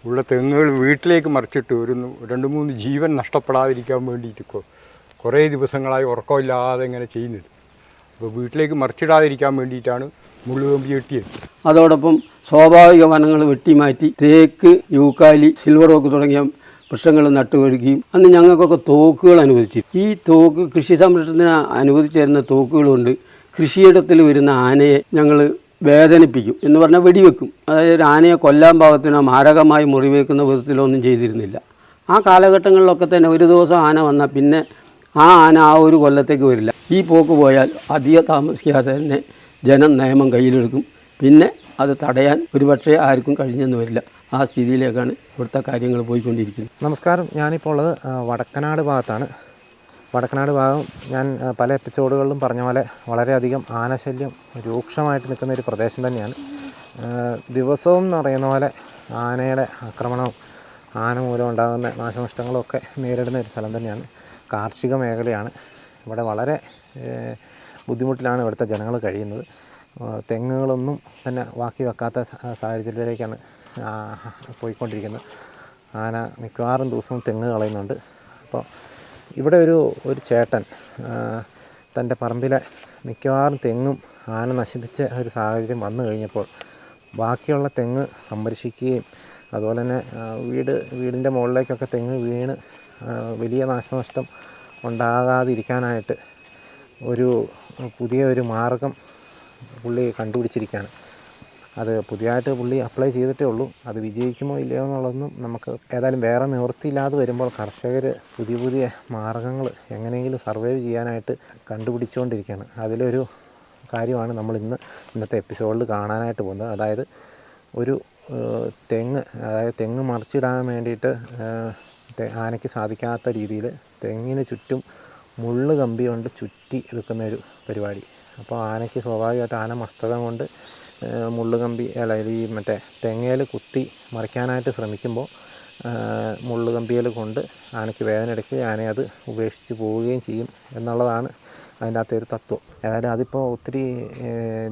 ഉള്ള തെങ്ങുകൾ വീട്ടിലേക്ക് മറിച്ചിട്ട് ഒരു 2-3 ജീവൻ നഷ്ടപ്പെടാതിരിക്കാൻ വേണ്ടിയിട്ട് കുറേ ദിവസങ്ങളായി ഉറക്കമില്ലാതെ ഇങ്ങനെ ചെയ്യുന്നത്. അപ്പോൾ വീട്ടിലേക്ക് മറിച്ചിടാതിരിക്കാൻ വേണ്ടിയിട്ടാണ് മുള്ളുകമ്പി കെട്ടിയത്. അതോടൊപ്പം സ്വാഭാവിക വനങ്ങൾ വെട്ടിമാറ്റി തേക്ക്, യൂക്കാലി, സിൽവർ ഓക്ക് തുടങ്ങിയ വൃക്ഷങ്ങൾ നട്ടുവരികയും അന്ന് ഞങ്ങൾക്കൊക്കെ തോക്കുകൾ അനുവദിച്ചു. ഈ തോക്ക് കൃഷി സംരക്ഷണത്തിന് അനുവദിച്ചു തരുന്ന തോക്കുകൾ കൊണ്ട് കൃഷിയിടത്തിൽ വരുന്ന ആനയെ ഞങ്ങൾ വേദനിപ്പിക്കും എന്ന് പറഞ്ഞാൽ വെടിവെക്കും. അതായത് ആനയെ കൊല്ലാൻ പാകത്തിനോ മാരകമായി മുറിവേക്കുന്ന വിധത്തിലോ ഒന്നും ചെയ്തിരുന്നില്ല. ആ കാലഘട്ടങ്ങളിലൊക്കെ തന്നെ ഒരു ദിവസം ആന വന്നാൽ പിന്നെ ആ ആന ആ ഒരു കൊല്ലത്തേക്ക് വരില്ല. ഈ പോക്ക് പോയാൽ അധികം താമസിക്കാതെ തന്നെ ജനം നിയമം കയ്യിലെടുക്കും. പിന്നെ അത് തടയാൻ ഒരുപക്ഷെ ആർക്കും കഴിഞ്ഞെന്ന് വരില്ല. ആ സ്ഥിതിയിലേക്കാണ് ഇവിടുത്തെ കാര്യങ്ങൾ പോയിക്കൊണ്ടിരിക്കുന്നത്. നമസ്കാരം, ഞാനിപ്പോൾ ഉള്ളത് വടക്കനാട് ഭാഗത്താണ്. വടക്കനാട് ഭാഗം ഞാൻ പല എപ്പിസോഡുകളിലും പറഞ്ഞ പോലെ വളരെയധികം ആനശല്യം രൂക്ഷമായിട്ട് നിൽക്കുന്ന ഒരു പ്രദേശം തന്നെയാണ്. ദിവസവും എന്ന് പറയുന്ന പോലെ ആനയുടെ ആക്രമണവും ആന മൂലം ഉണ്ടാകുന്ന നാശനഷ്ടങ്ങളും ഒക്കെ നേരിടുന്ന ഒരു സ്ഥലം തന്നെയാണ്. കാർഷിക മേഖലയാണ്. ഇവിടെ വളരെ ബുദ്ധിമുട്ടിലാണ് ഇവിടുത്തെ ജനങ്ങൾ കഴിയുന്നത്. തെങ്ങുകളൊന്നും തന്നെ ബാക്കി വെക്കാത്ത സാഹചര്യത്തിലേക്കാണ് പോയിക്കൊണ്ടിരിക്കുന്നത്. ആന മിക്കവാറും ദിവസവും തെങ്ങ് കളയുന്നുണ്ട്. അപ്പോൾ ഇവിടെ ഒരു ചേട്ടൻ തൻ്റെ പറമ്പിലെ മിക്കവാറും തെങ്ങും ആന നശിപ്പിച്ച ഒരു സാഹചര്യം വന്നു കഴിഞ്ഞപ്പോൾ ബാക്കിയുള്ള തെങ്ങ് സംരക്ഷിക്കുകയും അതുപോലെ തന്നെ വീടിൻ്റെ മുകളിലേക്കൊക്കെ തെങ്ങ് വീണ് വലിയ നാശനഷ്ടം ഉണ്ടാകാതിരിക്കാനായിട്ട് പുതിയ മാർഗം പുള്ളി കണ്ടുപിടിച്ചിരിക്കുകയാണ്. അത് പുതിയതായിട്ട് പുള്ളി അപ്ലൈ ചെയ്തിട്ടേ ഉള്ളൂ. അത് വിജയിക്കുമോ ഇല്ലയോ എന്നുള്ളതൊന്നും നമുക്ക് ഏതായാലും വേറെ നിവൃത്തിയില്ലാതെ വരുമ്പോൾ കർഷകർ പുതിയ മാർഗങ്ങൾ എങ്ങനെയെങ്കിലും സർവൈവ് ചെയ്യാനായിട്ട് കണ്ടുപിടിച്ചുകൊണ്ടിരിക്കുകയാണ്. അതിലൊരു കാര്യമാണ് നമ്മൾ ഇന്നത്തെ എപ്പിസോഡിൽ കാണാനായിട്ട് പോകുന്നത്. അതായത് ഒരു തെങ്ങ് മറിച്ചിടാൻ വേണ്ടിയിട്ട് ആനയ്ക്ക് സാധിക്കാത്ത രീതിയിൽ തെങ്ങിന് ചുറ്റും മുള്ള് കമ്പി കൊണ്ട് ചുറ്റി എടുക്കുന്നൊരു പരിപാടി. അപ്പോൾ ആനയ്ക്ക് സ്വാഭാവികമായിട്ട് ആന മസ്തകം കൊണ്ട് മുള്ളുകമ്പി ഈ മറ്റേ തെങ്ങയിൽ കുത്തി മറിക്കാനായിട്ട് ശ്രമിക്കുമ്പോൾ മുള്ളുകമ്പിയിൽ കൊണ്ട് ആനയ്ക്ക് വേദന എടുക്കുകയും ആനയെ അത് ഉപേക്ഷിച്ച് പോവുകയും ചെയ്യും എന്നുള്ളതാണ് അതിൻ്റെ അകത്തെ ഒരു തത്വം. ഏതായാലും അതിപ്പോൾ ഒത്തിരി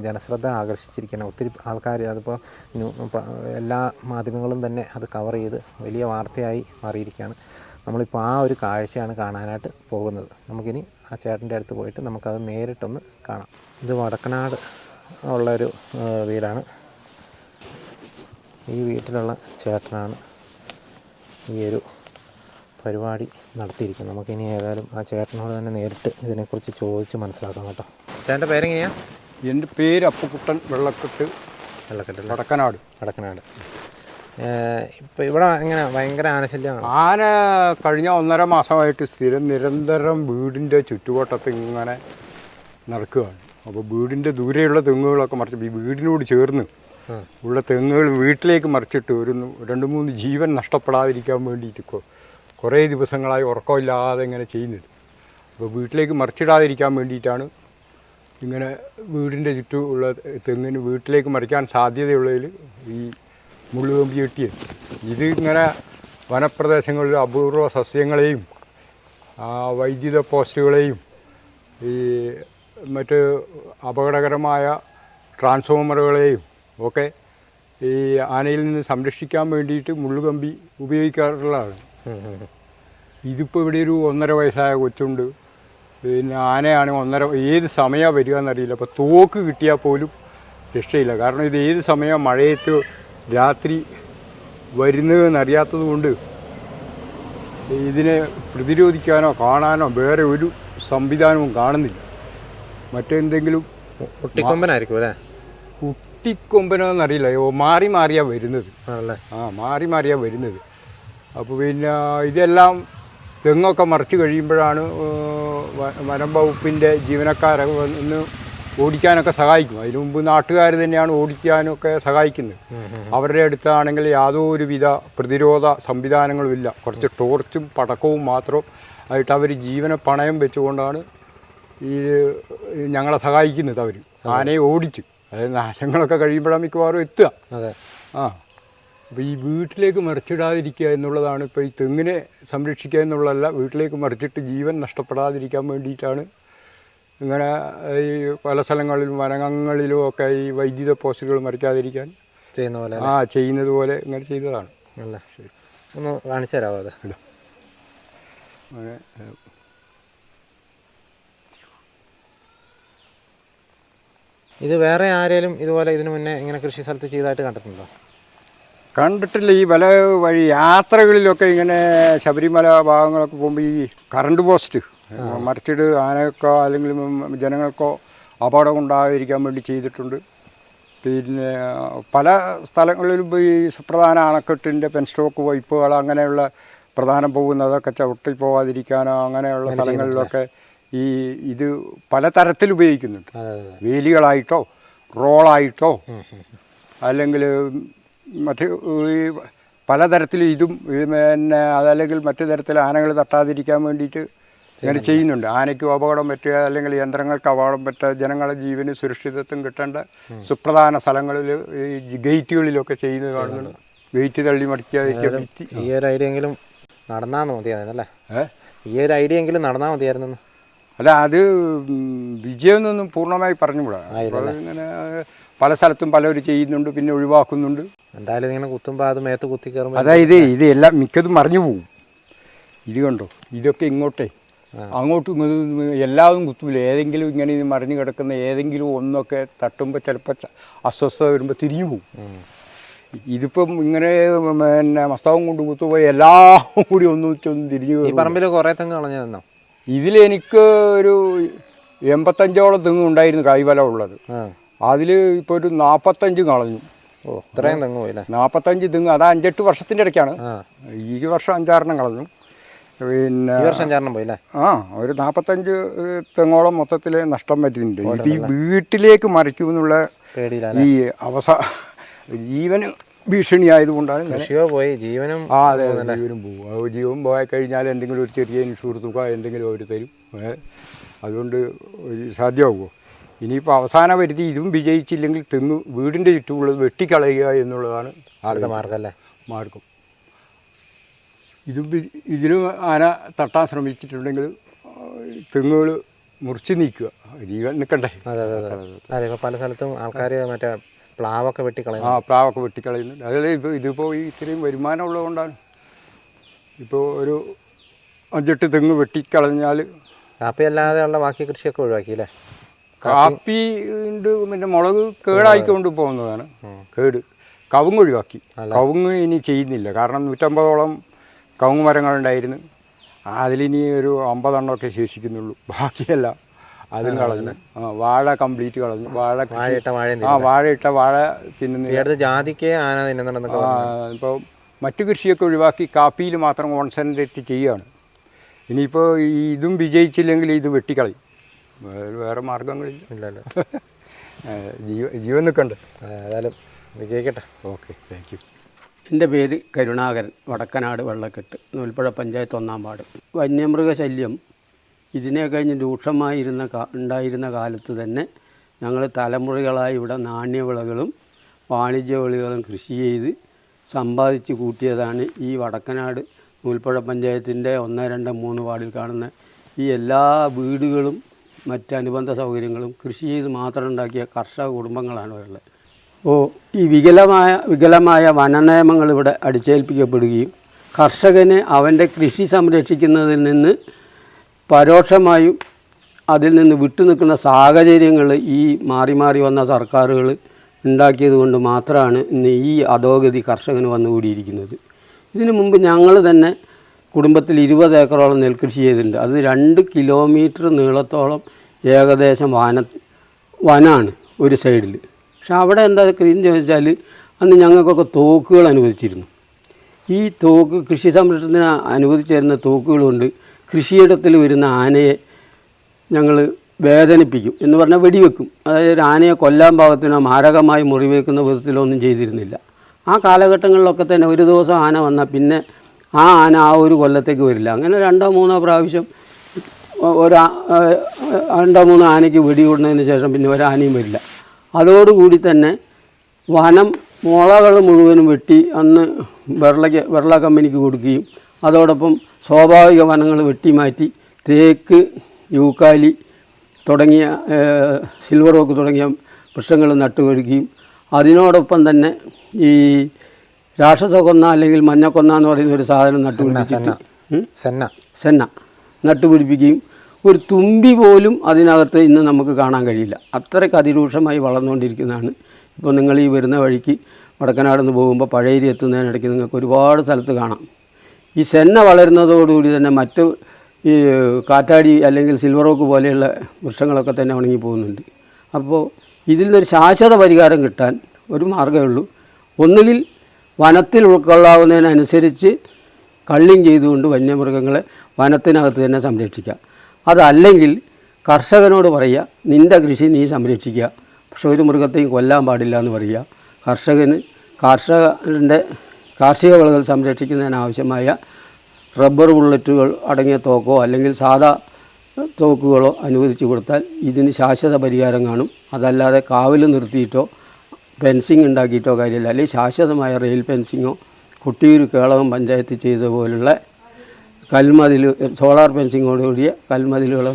ജനശ്രദ്ധ ആകർഷിച്ചിരിക്കുകയാണ്. ഒത്തിരി ആൾക്കാർ അതിപ്പോൾ എല്ലാ മാധ്യമങ്ങളും തന്നെ അത് കവർ ചെയ്ത് വലിയ വാർത്തയായി മാറിയിരിക്കുകയാണ്. നമ്മളിപ്പോൾ ആ ഒരു കാഴ്ചയാണ് കാണാനായിട്ട് പോകുന്നത്. നമുക്കിനി ആ ചേട്ടൻ്റെ അടുത്ത് പോയിട്ട് നമുക്കത് നേരിട്ടൊന്ന് കാണാം. ഇത് വടക്കനാട് ഉള്ളൊരു വീടാണ്. ഈ വീട്ടിലുള്ള ചേട്ടനാണ് ഈ ഒരു പരിപാടി നടത്തിയിരിക്കുന്നത്. നമുക്കിനി ഏതായാലും ആ ചേട്ടനോട് തന്നെ നേരിട്ട് ഇതിനെക്കുറിച്ച് ചോദിച്ച് മനസ്സിലാക്കാം കേട്ടോ. ചേട്ടൻ്റെ പേരെങ്ങനെയാണ്? എൻ്റെ പേര് അപ്പുക്കുട്ടൻ വെള്ളക്കെട്ട് വടക്കനാട്. ഇപ്പോൾ ഇവിടെ എങ്ങനെ ഭയങ്കര ആനശല്യമാണ്? ആന കഴിഞ്ഞ 1.5 മാസമായിട്ട് നിരന്തരം വീടിൻ്റെ ചുറ്റുവട്ടത്ത് ഇങ്ങനെ നടക്കുകയാണ്. അപ്പോൾ വീടിൻ്റെ ദൂരെയുള്ള തെങ്ങുകളൊക്കെ മറിച്ച് വീടിനോട് ചേർന്ന് ഉള്ള തെങ്ങുകൾ വീട്ടിലേക്ക് മറിച്ചിട്ട് ഒരു 2-3 ജീവൻ നഷ്ടപ്പെടാതിരിക്കാൻ വേണ്ടിയിട്ട് കുറേ ദിവസങ്ങളായി ഉറക്കമില്ലാതെ ഇങ്ങനെ ചെയ്യുന്നത്. അപ്പോൾ വീട്ടിലേക്ക് മറിച്ചിടാതിരിക്കാൻ വേണ്ടിയിട്ടാണ് ഇങ്ങനെ വീടിൻ്റെ ചുറ്റുമുള്ള തെങ്ങിന് വീട്ടിലേക്ക് മറിക്കാൻ സാധ്യതയുള്ളതിൽ ഈ മുള്ളുകമ്പി കെട്ടിയത്. ഇത് ഇങ്ങനെ വനപ്രദേശങ്ങളിൽ അപൂർവ സസ്യങ്ങളെയും വൈദ്യുത പോസ്റ്റുകളെയും ഈ മറ്റ് അപകടകരമായ ട്രാൻസ്ഫോമറുകളെയും ഒക്കെ ഈ ആനയിൽ നിന്ന് സംരക്ഷിക്കാൻ വേണ്ടിയിട്ട് മുള്ളുകമ്പി ഉപയോഗിക്കാറുള്ളതാണ്. ഇതിപ്പോൾ ഇവിടെ ഒരു 1.5 വയസ്സായ കൊച്ചുണ്ട്. പിന്നെ ആനയാണ് ഏത് സമയമാണ് വരിക എന്നറിയില്ല. അപ്പോൾ തോക്ക് കിട്ടിയാൽ പോലും രക്ഷയില്ല. കാരണം ഇത് ഏത് സമയം മഴയത്ത് രാത്രി വരുന്നതെന്നറിയാത്തത് കൊണ്ട് ഇതിനെ പ്രതിരോധിക്കാനോ കാണാനോ വേറെ ഒരു സംവിധാനവും കാണുന്നില്ല. മറ്റെന്തെങ്കിലും കുട്ടിക്കൊമ്പനായിരിക്കും അല്ലേ? കുട്ടിക്കൊമ്പനോന്നറിയില്ല. മാറിയാണ് വരുന്നത്. മാറിയാണ് വരുന്നത്. അപ്പോൾ പിന്നെ ഇതെല്ലാം തെങ്ങൊക്കെ മറിച്ച് കഴിയുമ്പോഴാണ് വനം വകുപ്പിൻ്റെ ജീവനക്കാരെ ഒന്ന് ഓടിക്കാനൊക്കെ സഹായിക്കും. അതിനു മുമ്പ് നാട്ടുകാർ തന്നെയാണ് ഓടിക്കാനൊക്കെ സഹായിക്കുന്നത്. അവരുടെ അടുത്താണെങ്കിൽ യാതൊരുവിധ പ്രതിരോധ സംവിധാനങ്ങളുമില്ല. കുറച്ച് ടോർച്ചും പടക്കവും മാത്രം ആയിട്ട് അവർ ജീവനെ പണയം വെച്ചുകൊണ്ടാണ് ഈ ഞങ്ങളെ സഹായിക്കുന്നത്. അവർ ആനയെ ഓടിച്ച്, അതായത് നാശങ്ങളൊക്കെ കഴിയുമ്പോഴാണ് മിക്കവാറും എത്തുക. അപ്പോൾ ഈ വീട്ടിലേക്ക് മറിച്ചിടാതിരിക്കുക എന്നുള്ളതാണ് ഇപ്പോൾ ഈ തെങ്ങിനെ സംരക്ഷിക്കുക എന്നുള്ളതല്ല, വീട്ടിലേക്ക് മറിച്ചിട്ട് ജീവൻ നഷ്ടപ്പെടാതിരിക്കാൻ വേണ്ടിയിട്ടാണ് ഇങ്ങനെ ഈ പല സ്ഥലങ്ങളിലും വനങ്ങളിലും ഒക്കെ ഈ വൈദ്യുത പോസ്റ്റുകൾ മറിക്കാതിരിക്കാൻ ചെയ്യുന്നത് പോലെ ഇങ്ങനെ ചെയ്തതാണ്. അല്ല ഒന്ന് കാണിച്ചു തരാമോ അത്? അങ്ങനെ ഇത് വേറെ ആരെങ്കിലും ഇതുപോലെ ഇതിനു മുന്നേ ഇങ്ങനെ കൃഷി സ്ഥലത്ത് ചെയ്തതായിട്ട് കണ്ടിട്ടുണ്ടോ? കണ്ടിട്ടില്ല. ഈ പല വഴി യാത്രകളിലൊക്കെ ഇങ്ങനെ ശബരിമല ഭാഗങ്ങളൊക്കെ പോകുമ്പോൾ ഈ കറണ്ട് പോസ്റ്റ് മറിച്ചിട്ട് ആനകൾക്കോ അല്ലെങ്കിൽ ജനങ്ങൾക്കോ അപകടം ഉണ്ടാകാതിരിക്കാൻ വേണ്ടി ചെയ്തിട്ടുണ്ട്. പിന്നെ പല സ്ഥലങ്ങളിലും ഈ സുപ്രധാന അണക്കെട്ടിൻ്റെ പെൻസ്റ്റോക്ക് പൈപ്പുകൾ അങ്ങനെയുള്ള പ്രധാനം പോകുന്നതൊക്കെ ചവിട്ടി പോകാതിരിക്കാനോ അങ്ങനെയുള്ള സ്ഥലങ്ങളിലൊക്കെ ഇത് പലതരത്തിൽ ഉപയോഗിക്കുന്നുണ്ട്. വേലികളായിട്ടോ റോളായിട്ടോ അല്ലെങ്കിൽ മറ്റ് ഈ പലതരത്തിൽ ഇതും പിന്നെ അതല്ലെങ്കിൽ മറ്റു തരത്തിൽ ആനകൾ തട്ടാതിരിക്കാൻ വേണ്ടിയിട്ട് ഇങ്ങനെ ചെയ്യുന്നുണ്ട്. ആനയ്ക്കും അപകടം പറ്റുക അല്ലെങ്കിൽ യന്ത്രങ്ങൾക്ക് അപകടം പറ്റുക, ജനങ്ങളുടെ ജീവന് സുരക്ഷിതത്വം കിട്ടേണ്ട സുപ്രധാന സ്ഥലങ്ങളിൽ ഈ ഗേറ്റുകളിലൊക്കെ ചെയ്യുന്നത് കാണുന്നുണ്ട്. ഗേറ്റ് തള്ളി മടിക്കാതിരിക്കുക. ഈ ഒരു ഐഡിയ എങ്കിലും നടന്നാൽ മതിയായിരുന്നല്ലേ? ഈ ഒരു ഐഡിയ എങ്കിലും നടന്നാൽ മതിയായിരുന്നു. അല്ല, അത് വിജയമൊന്നും പൂർണ്ണമായി പറഞ്ഞുകൂടാ. ഇങ്ങനെ പല സ്ഥലത്തും പലവർ ചെയ്യുന്നുണ്ട്, പിന്നെ ഒഴിവാക്കുന്നുണ്ട്. എന്തായാലും ഇങ്ങനെ കുത്തുമ്പോൾ അത് മേത്ത് കുത്തി കയറുമ്പോൾ അതായത് ഇത് എല്ലാം മിക്കതും മറിഞ്ഞു പോകും. ഇത് കണ്ടോ, ഇതൊക്കെ ഇങ്ങോട്ടേ അങ്ങോട്ടും എല്ലാവരും കുത്തൂല. ഏതെങ്കിലും ഇങ്ങനെ ഇത് മറിഞ്ഞു കിടക്കുന്ന ഏതെങ്കിലും ഒന്നൊക്കെ തട്ടുമ്പോൾ ചിലപ്പോൾ അസ്വസ്ഥത വരുമ്പോൾ തിരിഞ്ഞു പോകും. ഇതിപ്പം ഇങ്ങനെ പിന്നെ മസ്തകം കൊണ്ട് കുത്തുപോയി എല്ലാം കൂടി ഒന്നിച്ചൊന്നും തിരിഞ്ഞു. ഈ പറമ്പിൽ കുറേ തെങ്ങ് കളഞ്ഞു തന്നോ? ഇതിലെനിക്ക് ഒരു 85ഓളം തെങ്ങ് ഉണ്ടായിരുന്നു കൈവലം ഉള്ളത്. അതിൽ ഇപ്പോൾ ഒരു 45 കളഞ്ഞു. ഓ, ഇത്രയും തെങ്ങ് പോയില്ലേ? 45 തെങ്ങ്. അത് 5-8 വർഷത്തിൻ്റെ ഇടയ്ക്കാണ്. ഈ വർഷം 5-6 കളഞ്ഞു. പിന്നെ ഈ വർഷം 5 പോയില്ലേ? ഒരു 45 തെങ്ങോളം മൊത്തത്തിൽ നഷ്ടം പറ്റിയിട്ടുണ്ട്. ഇത് ഈ വീട്ടിലേക്ക് മറിക്കുമെന്നുള്ള ഈ ജീവന് ഭീഷണിയായതുകൊണ്ടാണ്. കൃഷിയോ പോയി, ജീവനും. അതെ, ജീവനും പോകും. ജീവൻ പോയി കഴിഞ്ഞാൽ എന്തെങ്കിലും ഒരു ചെറിയ ഇൻഷൂർ തുക എന്തെങ്കിലും അവർ തരും. അതുകൊണ്ട് സാധ്യമാകുമോ? ഇനിയിപ്പോൾ അവസാന പരിധി ഇതും വിജയിച്ചില്ലെങ്കിൽ തെങ്ങ് വീടിൻ്റെ ചുറ്റുമുള്ളത് വെട്ടിക്കളയുക എന്നുള്ളതാണ് അടുത്ത മാർഗമല്ലേ? മാർഗം. ഇതിനും ആന തട്ടാൻ ശ്രമിച്ചിട്ടുണ്ടെങ്കിൽ തെങ്ങുകൾ മുറിച്ച് നീക്കുക, ജീവൻ നിൽക്കണ്ടേ? അതെ അതെ അതെ അതെ. ഇപ്പോൾ പല സ്ഥലത്തും ആൾക്കാർ മറ്റേ പ്ലാവൊക്കെ വെട്ടിക്കളയുന്നു. പ്ലാവൊക്കെ വെട്ടിക്കളയുന്നുണ്ട്. അതായത് ഇതിപ്പോൾ ഈ ഇത്രയും വരുമാനം ഉള്ളതുകൊണ്ടാണ്. ഇപ്പോൾ ഒരു 5-8 തെങ്ങ് വെട്ടിക്കളഞ്ഞാൽ കാപ്പി അല്ലാതെയുള്ള ബാക്കി കൃഷിയൊക്കെ ഒഴിവാക്കിയില്ലേ? കാപ്പി ഉണ്ട്, പിന്നെ മുളക് കേടായിക്കൊണ്ട് പോകുന്നതാണ്. കേട്. കവുങ്ങ് ഒഴിവാക്കി. കവുങ്ങ് ഇനി ചെയ്യുന്നില്ല. കാരണം 150ഓളം കവുങ്ങ് മരങ്ങളുണ്ടായിരുന്നു. അതിലിനി ഒരു 50 എണ്ണമൊക്കെ ശേഷിക്കുന്നുള്ളൂ. ബാക്കിയെല്ലാം അതും കളഞ്ഞു. വാഴ കംപ്ലീറ്റ് കളഞ്ഞു. വാഴയിട്ട വാഴ തിന്നുന്ന ജാതിക്ക് ആന തിന്നുന്നുണ്ടെന്നൊക്കെ. ഇപ്പോൾ മറ്റു കൃഷിയൊക്കെ ഒഴിവാക്കി കാപ്പിയിൽ മാത്രം കോൺസെൻട്രേറ്റ് ചെയ്യുകയാണ്. ഇനിയിപ്പോൾ ഇതും വിജയിച്ചില്ലെങ്കിൽ ഇത് വെട്ടിക്കളയും. വേറെ മാർഗങ്ങളില്ല. ഇല്ലല്ലോ. ജീവൻ നിൽക്കണ്ടേ? ഏതായാലും വിജയിക്കട്ടെ. Okay, thank you. എൻ്റെ പേര് കരുണാകരൻ, വടക്കനാട് വെള്ളക്കെട്ട്, നൂൽപ്പുഴ പഞ്ചായത്ത് 1-ാം വാർഡ്. വന്യമൃഗശല്യം ഇതിനെ കഴിഞ്ഞ് രൂക്ഷമായി ഉണ്ടായിരുന്ന കാലത്ത് തന്നെ ഞങ്ങൾ തലമുറകളായി ഇവിടെ നാണ്യവിളകളും വാണിജ്യ വിളകളും കൃഷി ചെയ്ത് സമ്പാദിച്ച് കൂട്ടിയതാണ് ഈ വടക്കനാട് നൂൽപ്പുഴ പഞ്ചായത്തിൻ്റെ 1, 2, 3 വാർഡിൽ കാണുന്ന ഈ എല്ലാ വീടുകളും മറ്റനുബന്ധ സൗകര്യങ്ങളും കൃഷി ചെയ്ത് മാത്രം ഉണ്ടാക്കിയ കർഷക കുടുംബങ്ങളാണ് ഉള്ളത്. ഈ വികലമായ വനനിയമങ്ങൾ ഇവിടെ അടിച്ചേൽപ്പിക്കപ്പെടുകയും കർഷകന് അവൻ്റെ കൃഷി സംരക്ഷിക്കുന്നതിൽ നിന്ന് പരോക്ഷമായും അതിൽ നിന്ന് വിട്ടുനിൽക്കുന്ന സാഹചര്യങ്ങൾ ഈ മാറി മാറി വന്ന സർക്കാരുകൾ ഉണ്ടാക്കിയത് കൊണ്ട് മാത്രമാണ് ഇന്ന് ഈ അധോഗതി കർഷകന് വന്നുകൂടിയിരിക്കുന്നത്. ഇതിനു മുമ്പ് ഞങ്ങൾ തന്നെ കുടുംബത്തിൽ 20 ഏക്കറോളം നെൽകൃഷി ചെയ്തിട്ടുണ്ട്. അത് 2 കിലോമീറ്റർ നീളത്തോളം ഏകദേശം വനാണ് ഒരു സൈഡിൽ. പക്ഷെ അവിടെ എന്താ എന്ന് ചോദിച്ചാൽ അന്ന് ഞങ്ങൾക്കൊക്കെ തോക്കുകൾ അനുവദിച്ചിരുന്നു. ഈ തോക്ക് കൃഷി സംരക്ഷണത്തിന് അനുവദിച്ചിരുന്ന തോക്കുകൾ കൊണ്ട് കൃഷിയിടത്തിൽ വരുന്ന ആനയെ ഞങ്ങൾ വേദനിപ്പിക്കും എന്ന് പറഞ്ഞാൽ വെടിവെക്കും. അതായത് ആനയെ കൊല്ലാൻ പാകത്തിനോ മാരകമായി മുറിവേക്കുന്ന വിധത്തിലോ ഒന്നും ചെയ്തിരുന്നില്ല. ആ കാലഘട്ടങ്ങളിലൊക്കെ തന്നെ ഒരു ദിവസം ആന വന്നാൽ പിന്നെ ആ ആന ആ ഒരു കൊല്ലത്തേക്ക് വരില്ല. അങ്ങനെ 2-3 പ്രാവശ്യം 2-3 ആനയ്ക്ക് വെടികൂടുന്നതിന് ശേഷം പിന്നെ ഒരാനയും വരില്ല. അതോടുകൂടി തന്നെ വനം മുളകൾ മുഴുവനും വെട്ടി അന്ന് വെള്ള കമ്പനിക്ക് കൊടുക്കുകയും അതോടൊപ്പം സ്വാഭാവിക വനങ്ങൾ വെട്ടിമാറ്റി തേക്ക്, യൂക്കാലി തുടങ്ങിയ സിൽവർ ഓക്ക് തുടങ്ങിയ വൃക്ഷങ്ങൾ നട്ടുവരികയും അതിനോടൊപ്പം തന്നെ ഈ രാക്ഷസക്കൊന്ന അല്ലെങ്കിൽ മഞ്ഞക്കൊന്ന എന്ന് പറയുന്ന ഒരു സാധനം നട്ടുപിടിപ്പിച്ചിട്ട് സെന്ന നട്ടുപിടിപ്പിക്കുകയും ഒരു തുമ്പി പോലും അതിനകത്ത് ഇന്ന് നമുക്ക് കാണാൻ കഴിയില്ല. അത്രയ്ക്ക് അതിരൂക്ഷമായി വളർന്നുകൊണ്ടിരിക്കുന്നതാണ്. ഇപ്പോൾ നിങ്ങൾ ഈ വരുന്ന വഴിക്ക് വടക്കനാട് നിന്ന് പോകുമ്പോൾ പഴയരി എത്തുന്നതിനിടയ്ക്ക് നിങ്ങൾക്ക് ഒരുപാട് സ്ഥലത്ത് കാണാം. ഈ സെന്ന വളരുന്നതോടുകൂടി തന്നെ മറ്റ് ഈ കാറ്റാടി അല്ലെങ്കിൽ സിൽവർ ഓക്ക് പോലെയുള്ള വൃക്ഷങ്ങളൊക്കെ തന്നെ ഉണങ്ങി പോകുന്നുണ്ട്. അപ്പോൾ ഇതിൽ നിന്നൊരു ശാശ്വത പരിഹാരം കിട്ടാൻ ഒരു മാർഗ്ഗമേ ഉള്ളൂ. ഒന്നുകിൽ വനത്തിൽ ഉൾക്കൊള്ളാവുന്നതിനനുസരിച്ച് കള്ളിങ് ചെയ്തുകൊണ്ട് വന്യമൃഗങ്ങളെ വനത്തിനകത്ത് തന്നെ സംരക്ഷിക്കുക. അതല്ലെങ്കിൽ കർഷകനോട് പറയുക, നിൻ്റെ കൃഷി നീ സംരക്ഷിക്കുക, പക്ഷെ ഒരു മൃഗത്തെയും കൊല്ലാൻ പാടില്ല എന്ന് പറയുക. കർഷകൻ്റെ കാർഷിക വിളകൾ സംരക്ഷിക്കുന്നതിനാവശ്യമായ റബ്ബർ ബുള്ളറ്റുകൾ അടങ്ങിയ തോക്കോ അല്ലെങ്കിൽ സാധാ തോക്കുകളോ അനുവദിച്ചു കൊടുത്താൽ ഇതിന് ശാശ്വത പരിഹാരം കാണും. അതല്ലാതെ കാവൽ നിർത്തിയിട്ടോ ഫെൻസിങ് ഉണ്ടാക്കിയിട്ടോ കാര്യമില്ല. അല്ലെങ്കിൽ ശാശ്വതമായ റെയിൽ ഫെൻസിങ്ങോ കൊട്ടിയൂർ കേളകം പഞ്ചായത്ത് ചെയ്ത പോലുള്ള കൽമതിൽ സോളാർ ഫെൻസിങ്ങോടുകൂടിയ കൽമതിലുകളോ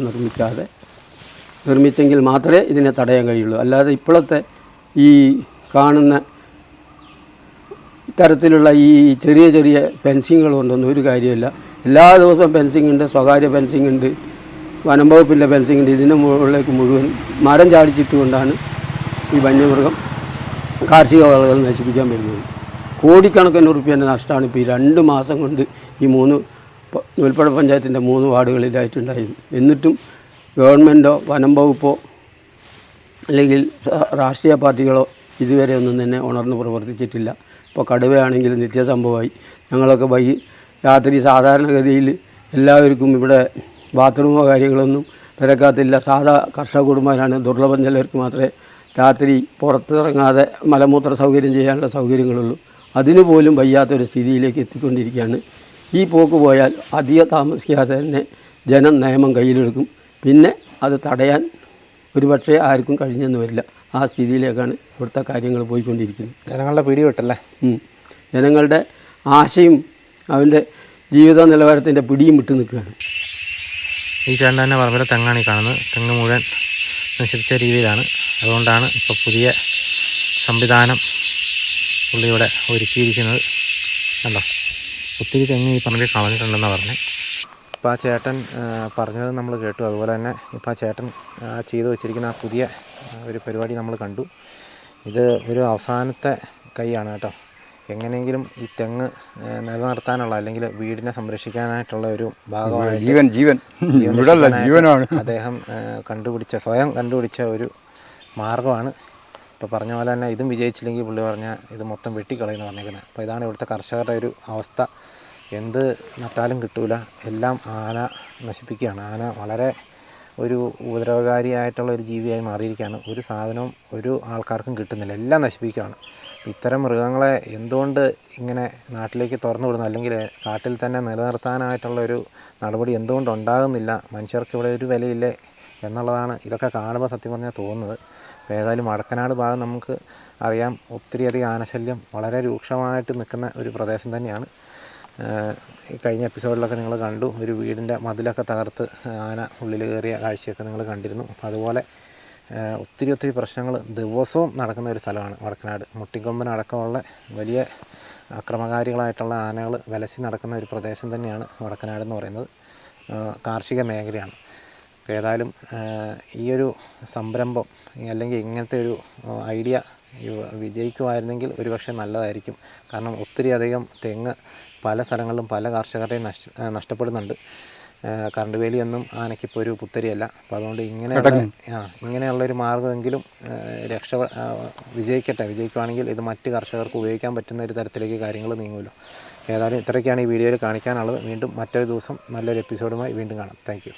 നിർമ്മിച്ചെങ്കിൽ മാത്രമേ ഇതിനെ തടയാൻ കഴിയുള്ളൂ. അല്ലാതെ ഇപ്പോഴത്തെ ഈ കാണുന്ന തരത്തിലുള്ള ഈ ചെറിയ ചെറിയ ഫെൻസിങ്ങുകൾ കൊണ്ടൊന്നും ഒരു കാര്യമില്ല. എല്ലാ ദിവസവും ഫെൻസിങ് ഉണ്ട്, സ്വകാര്യ ഫെൻസിങ് ഉണ്ട്, വനം വകുപ്പിൻ്റെ ഫെൻസിങ് ഉണ്ട്. ഇതിൻ്റെ മുകളിലേക്ക് മുഴുവൻ മരം ചാടിച്ചിട്ടുകൊണ്ടാണ് ഈ വന്യമൃഗം കാർഷിക വിളകൾ നശിപ്പിക്കാൻ വരുന്നത്. കോടിക്കണക്കിന് റുപ്യേൻ്റെ നഷ്ടമാണ് ഇപ്പോൾ ഈ 2 മാസം കൊണ്ട് ഈ നൂൽപ്പുഴ പഞ്ചായത്തിൻ്റെ 3 വാർഡുകളിലായിട്ടുണ്ടായിരുന്നു. എന്നിട്ടും ഗവൺമെൻറ്റോ വനം വകുപ്പോ അല്ലെങ്കിൽ രാഷ്ട്രീയ പാർട്ടികളോ ഇതുവരെ ഒന്നും തന്നെ ഉണർന്ന് പ്രവർത്തിച്ചിട്ടില്ല. ഇപ്പോൾ കടുവയാണെങ്കിൽ നിത്യസംഭവമായി. ഞങ്ങളൊക്കെ രാത്രി സാധാരണഗതിയിൽ എല്ലാവർക്കും ഇവിടെ ബാത്റൂമോ കാര്യങ്ങളൊന്നും തിരക്കാത്തില്ല. സാധാ കർഷക കുടുംബമാണ്. ദുർലഭം ചിലർക്ക് മാത്രമേ രാത്രി പുറത്തിറങ്ങാതെ മലമൂത്ര സൗകര്യം ചെയ്യാനുള്ള സൗകര്യങ്ങളുള്ളൂ. അതിനു പോലും വയ്യാത്തൊരു സ്ഥിതിയിലേക്ക് എത്തിക്കൊണ്ടിരിക്കുകയാണ്. ഈ പോക്ക് പോയാൽ അധികം താമസിക്കാതെ തന്നെ ജനം നിയമം കയ്യിലെടുക്കും. പിന്നെ അത് തടയാൻ ഒരുപക്ഷെ ആർക്കും കഴിഞ്ഞെന്ന് വരില്ല. ആ സ്ഥിതിയിലേക്കാണ് ഇവിടുത്തെ കാര്യങ്ങൾ പോയിക്കൊണ്ടിരിക്കുന്നത്. ജനങ്ങളുടെ പിടിവിട്ടല്ലേ? ജനങ്ങളുടെ ആശയും അവൻ്റെ ജീവിത നിലവാരത്തിൻ്റെ പിടിയും വിട്ടു നിൽക്കുകയാണ്. ഈ ചേട്ടൻ തന്നെ പറമ്പിലെ തെങ്ങാണ് ഈ കാണുന്നത്. തെങ്ങ് മുഴുവൻ നശിപ്പിച്ച രീതിയിലാണ്. അതുകൊണ്ടാണ് ഇപ്പോൾ പുതിയ സംവിധാനം പുള്ളിയുടെ ഒരുക്കിയിരിക്കുന്നത്. കണ്ടോ, ഒത്തിരി തെങ്ങ് ഈ പറമ്പിൽ കളഞ്ഞിട്ടുണ്ടെന്നാണ് പറഞ്ഞത്. ഇപ്പോൾ ആ ചേട്ടൻ പറഞ്ഞത് നമ്മൾ കേട്ടു. അതുപോലെ തന്നെ ഇപ്പോൾ ആ ചേട്ടൻ ചെയ്തു വെച്ചിരിക്കുന്ന ആ പുതിയ ഒരു പരിപാടി നമ്മൾ കണ്ടു. ഇത് ഒരു അവസാനത്തെ കൈയാണ് കേട്ടോ. എങ്ങനെയെങ്കിലും ഈ തെങ്ങ് നിലനിർത്താനുള്ള അല്ലെങ്കിൽ വീടിനെ സംരക്ഷിക്കാനായിട്ടുള്ള ഒരു ഭാഗമാണ് അദ്ദേഹം സ്വയം കണ്ടുപിടിച്ച ഒരു മാർഗ്ഗമാണ്. ഇപ്പോൾ പറഞ്ഞ പോലെ തന്നെ ഇതും വിജയിച്ചില്ലെങ്കിൽ പുള്ളി പറഞ്ഞാൽ ഇത് മൊത്തം വെട്ടിക്കളയെന്ന് പറഞ്ഞേക്കുന്നത്. അപ്പോൾ ഇതാണ് ഇവിടുത്തെ കർഷകരുടെ ഒരു അവസ്ഥ. എന്ത് നട്ടാലും കിട്ടൂല, എല്ലാം ആന നശിപ്പിക്കുകയാണ്. ആന വളരെ ഒരു ഉപദ്രവകാരിയായിട്ടുള്ള ഒരു ജീവിയായി മാറിയിരിക്കുകയാണ്. ഒരു സാധനവും ഒരു ആൾക്കാർക്കും കിട്ടുന്നില്ല, എല്ലാം നശിപ്പിക്കുകയാണ്. ഇത്തരം മൃഗങ്ങളെ എന്തുകൊണ്ട് ഇങ്ങനെ നാട്ടിലേക്ക് തുറന്നു വിടുന്നു, അല്ലെങ്കിൽ കാട്ടിൽ തന്നെ നിലനിർത്താനായിട്ടുള്ള ഒരു നടപടി എന്തുകൊണ്ട് ഉണ്ടാകുന്നില്ല? മനുഷ്യർക്ക് ഇവിടെ ഒരു വിലയില്ലേ എന്നുള്ളതാണ് ഇതൊക്കെ കാണുമ്പോൾ സത്യം പറഞ്ഞാൽ തോന്നുന്നത്. അപ്പോൾ ഏതായാലും വടക്കനാട് ഭാഗം നമുക്ക് അറിയാം, ഒത്തിരിയധികം ആനശല്യം വളരെ രൂക്ഷമായിട്ട് നിൽക്കുന്ന ഒരു പ്രദേശം തന്നെയാണ്. കഴിഞ്ഞ എപ്പിസോഡിലൊക്കെ നിങ്ങൾ കണ്ടു, ഒരു വീടിൻ്റെ മതിലൊക്കെ തകർത്ത് ആന ഉള്ളിൽ കയറിയ കാഴ്ചയൊക്കെ നിങ്ങൾ കണ്ടിരുന്നു. അതുപോലെ ഒത്തിരി പ്രശ്നങ്ങൾ ദിവസവും നടക്കുന്ന ഒരു സ്ഥലമാണ് വടക്കനാട്. മുട്ടിക്കൊമ്പനടക്കമുള്ള വലിയ അക്രമകാരികളായിട്ടുള്ള ആനകൾ വിലസി നടക്കുന്ന ഒരു പ്രദേശം തന്നെയാണ് വടക്കനാട് എന്ന് പറയുന്നത്. കാർഷിക മേഖലയാണ്. ഏതായാലും ഈ ഒരു സംരംഭം അല്ലെങ്കിൽ ഇങ്ങനത്തെ ഒരു ഐഡിയ വിജയിക്കുമായിരുന്നെങ്കിൽ ഒരുപക്ഷെ നല്ലതായിരിക്കും. കാരണം ഒത്തിരിയധികം തെങ്ങ് പല സ്ഥലങ്ങളിലും പല കർഷകരെയും നഷ്ടപ്പെടുന്നുണ്ട്. കറണ്ട് വേലിയൊന്നും ആനയ്ക്കിപ്പോൾ ഒരു പുത്തരിയല്ല. അപ്പോൾ അതുകൊണ്ട് ഇങ്ങനെയുള്ളൊരു മാർഗ്ഗമെങ്കിലും വിജയിക്കുവാണെങ്കിൽ ഇത് മറ്റ് കർഷകർക്ക് ഉപയോഗിക്കാൻ പറ്റുന്ന ഒരു തരത്തിലേക്ക് കാര്യങ്ങൾ നീങ്ങുമല്ലോ. ഏതായാലും ഇത്രയൊക്കെയാണ് ഈ വീഡിയോയിൽ കാണിക്കാനുള്ളത്. വീണ്ടും മറ്റൊരു ദിവസം നല്ലൊരു എപ്പിസോഡുമായി വീണ്ടും കാണാം. Thank you.